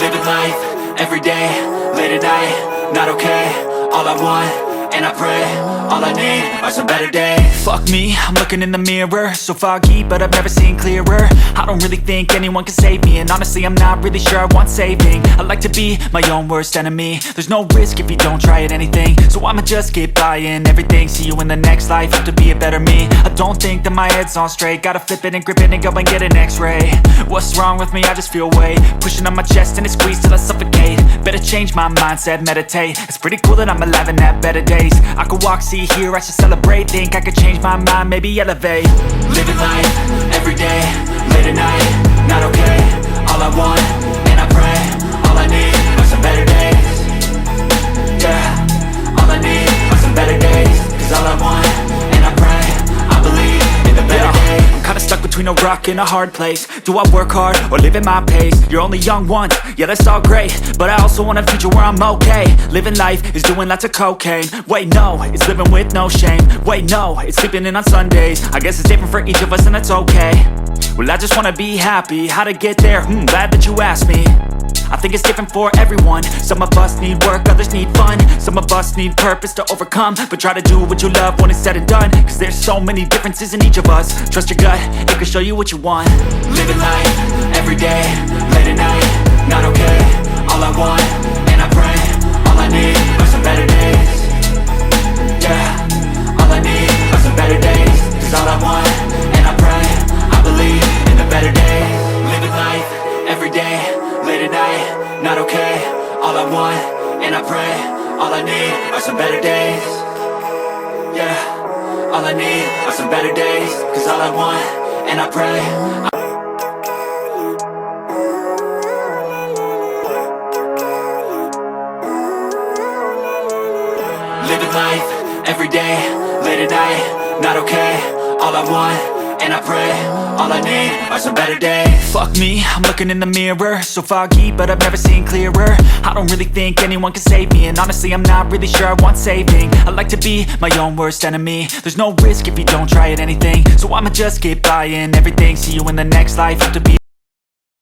Living life, everyday, late at night, not okay. All I want, and I pray, all I need are some better days. Fuck me, I'm looking in the mirror, so foggy, but I've never seen clearer. I don't really think anyone can save me, and honestly I'm not really sure I want saving. I like to be my own worst enemy. There's no risk if you don't try at anything, so I'ma just keep buying everything. See you in the next life, have to be a better me. I don't think that my head's on straight, gotta flip it and grip it and go and get an x-ray. What's wrong with me? I just feel weight pushing on my chest and it squeezes till I suffocate. Better change my mindset, meditate. It's pretty cool that I'm alive and have better days. I could walk, see, hear, I should celebrate. Think I could change my mind, maybe elevate. Living life, everyday, late at night, not okay. All I want, and I pray, all I need are some better days. Yeah, all I need are some better days. Cause all I want, and I pray, I believe in the better days. I'm kinda stuck between a rock and a hard place. Do I work hard or live at my pace? You're only young once, yeah that's all great, but I also want a future where I'm okay. Living life is doing lots of cocaine. Wait no, it's living with no shame. Wait no, it's sleeping in on Sundays. I guess it's different for each of us and that's okay. Well I just wanna be happy, how to get there? Glad that you asked me. I think it's different for everyone. Some of us need work, others need fun. Some of us need purpose to overcome. But try to do what you love when it's said and done. Cause there's so many differences in each of us. Trust your gut, it can show you what you want. Living life, everyday, late at night, not okay. All I want, and I pray, all I need are some better days. Yeah, all I need are some better days. Cause all I want, and I pray, I believe in the better days. Living life, everyday, late at night, not okay. All I want, and I pray, all I need are some better days. Yeah, all I need are some better days. Cause all I want, and I pray, living life, everyday, late at night, not okay. All I want, and I pray, all I need are some better days. Fuck me, I'm looking in the mirror, so foggy, but I've never seen clearer. I don't really think anyone can save me, and honestly I'm not really sure I want saving. I like to be my own worst enemy. There's no risk if you don't try at anything, so I'ma just keep buying everything. See you in the next life, have to be